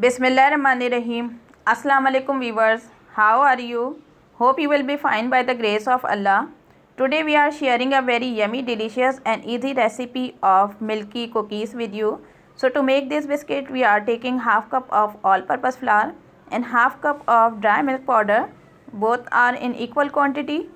Bismillahirrahmanirrahim. Assalamu alaikum viewers. How are you? Hope you will be fine by the grace of Allah. Today we are sharing a very yummy, delicious and easy recipe of milky cookies with you. So to make this biscuit we are taking half cup of all-purpose flour and half cup of dry milk powder. Both are in equal quantity.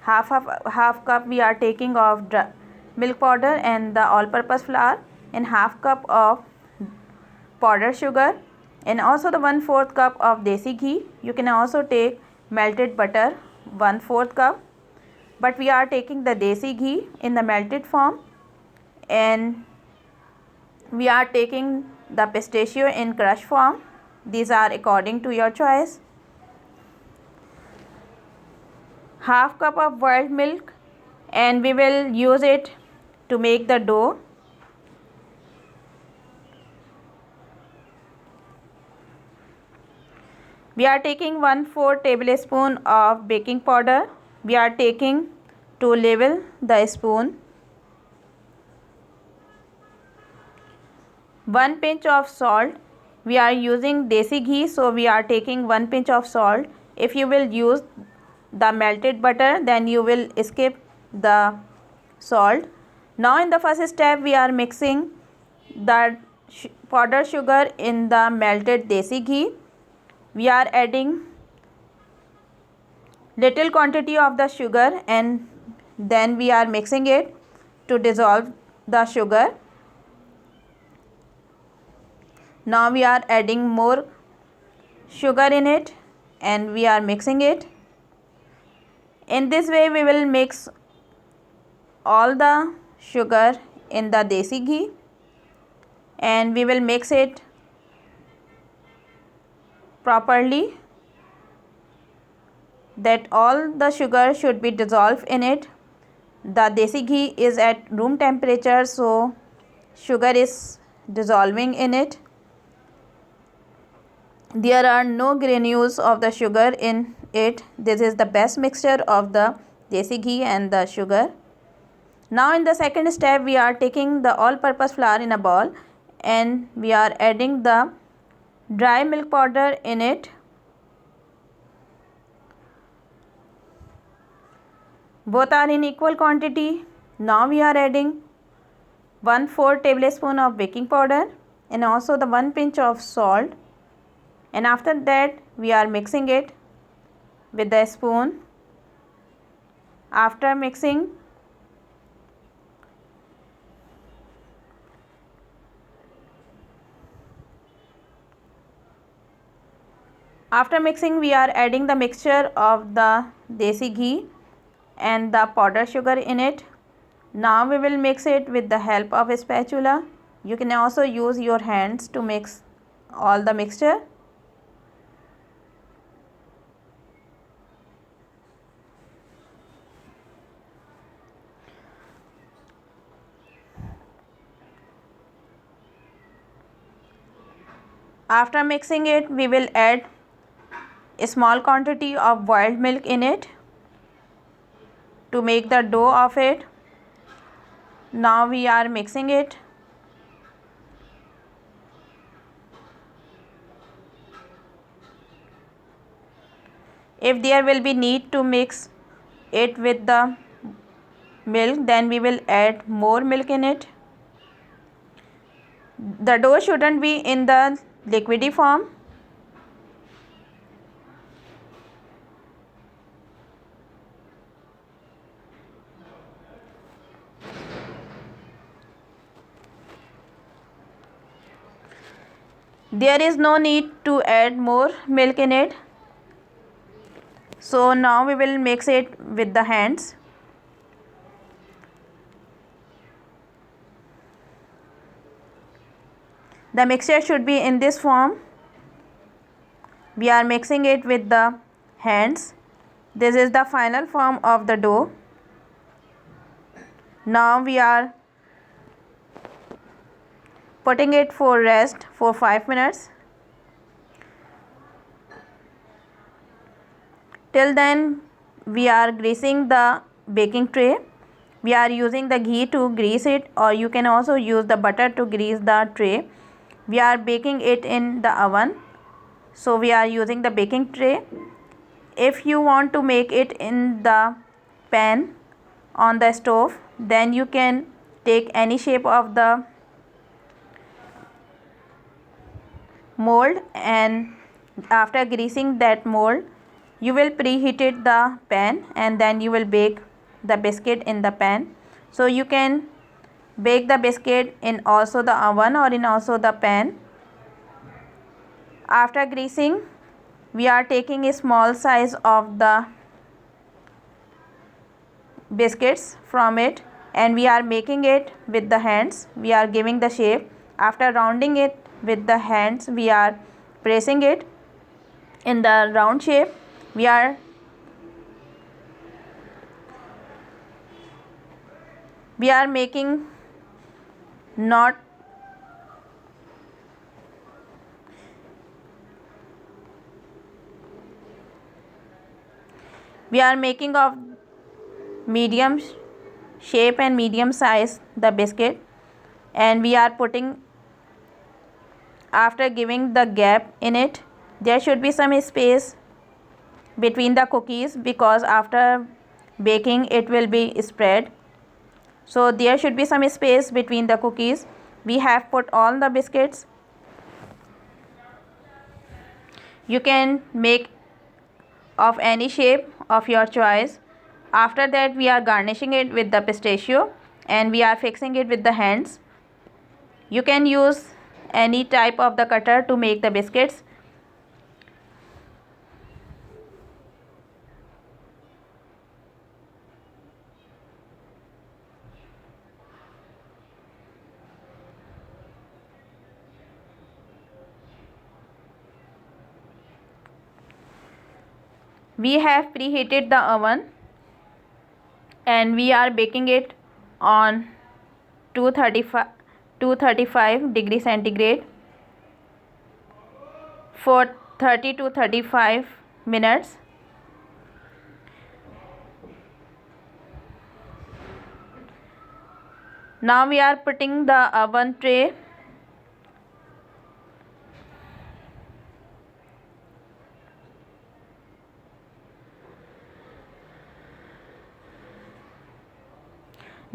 Half cup we are taking of dry milk powder and the all-purpose flour and half cup of powdered sugar and also the 1/4 cup of desi ghee. You can also take melted butter 1/4 cup, but we are taking the desi ghee in the melted form, and we are taking the pistachio in crushed form. These are according to your choice. Half cup of boiled milk, and we will use it to make the dough. We are taking 1/4 tablespoon of baking powder. We are taking to level the spoon. 1 pinch of salt. We are using desi ghee, so we are taking 1 pinch of salt. If you will use the melted butter, then you will skip the salt. Now in the first step, we are mixing the powdered sugar in the melted desi ghee. We are adding little quantity of the sugar and then we are mixing it to dissolve the sugar. Now we are adding more sugar in it and we are mixing it. In this way we will mix all the sugar in the desi ghee and we will mix it properly, that all the sugar should be dissolved in it. The desi ghee is at room temperature, so sugar is dissolving in it. There are no granules of the sugar in it. This is the best mixture of the desi ghee and the sugar. Now in the second step, we are taking the all-purpose flour in a bowl and we are adding the dry milk powder in it. Both are in equal quantity. Now we are adding 1/4 tablespoon of baking powder and also the 1 pinch of salt, and after that we are mixing it with the spoon. After mixing, we are adding the mixture of the desi ghee and the powdered sugar in it. Now we will mix it with the help of a spatula. You can also use your hands to mix all the mixture. After mixing it, we will add a small quantity of boiled milk in it to make the dough of it. Now we are mixing it. If there will be need to mix it with the milk, then we will add more milk in it. The dough shouldn't be in the liquidy form. There is no need to add more milk in it. So now we will mix it with the hands. The mixture should be in this form. We are mixing it with the hands. This is the final form of the dough. Now we are putting it for rest for 5 minutes. Till then we are greasing the baking tray. We are using the ghee to grease it, or you can also use the butter to grease the tray. we are baking it in the oven. So we are using the baking tray. If you want to make it in the pan on the stove, then you can take any shape of the mold, and after greasing that mold you will preheat it the pan, and then you will bake the biscuit in the pan. So you can bake the biscuit in also the oven or in also the pan. After greasing, we are taking a small size of the biscuits from it, and we are making it with the hands. We are giving the shape. After rounding it with the hands, we are pressing it in the round shape. We are making not we are making of medium shape and medium size the biscuit, and we are putting, after giving the gap in it, there should be some space between the cookies, because after baking it will be spread. So there should be some space between the cookies. We have put all the biscuits. You can make of any shape of your choice. After that, we are garnishing it with the pistachio, and we are fixing it with the hands. You can use any type of the cutter to make the biscuits. We have preheated the oven, and we are baking it on 235 degree centigrade for 30 to 35 minutes. Now we are putting the oven tray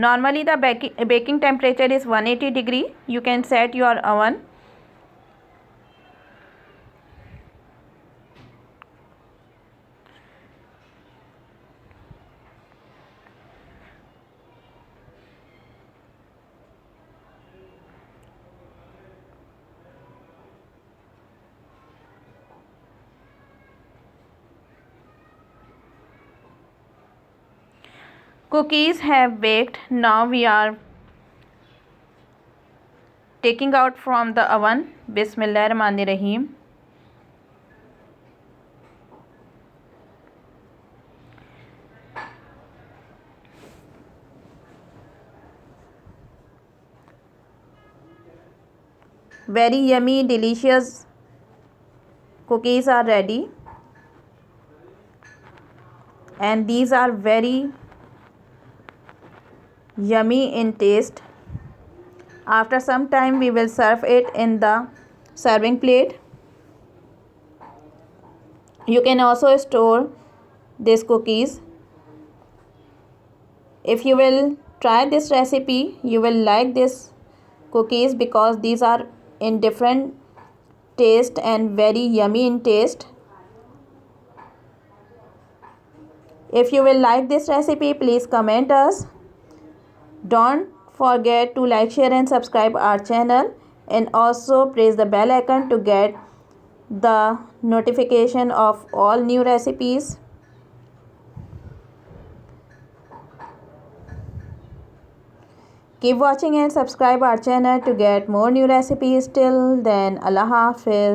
normally the baking temperature is 180 degree. You can set your oven. Cookies have baked. Now we are taking out from the oven. Bismillahirrahmanirrahim. Very yummy, delicious cookies are ready, and these are very yummy in taste. After some time, we will serve it in the serving plate. You can also store these cookies. If you will try this recipe, you will like this cookies, because these are in different taste and very yummy in taste. If you will like this recipe, please comment us. Don't forget to like, share and subscribe our channel, and also press the bell icon to get the notification of all new recipes. Keep watching and subscribe our channel to get more new recipes. Till then, Allah Hafiz.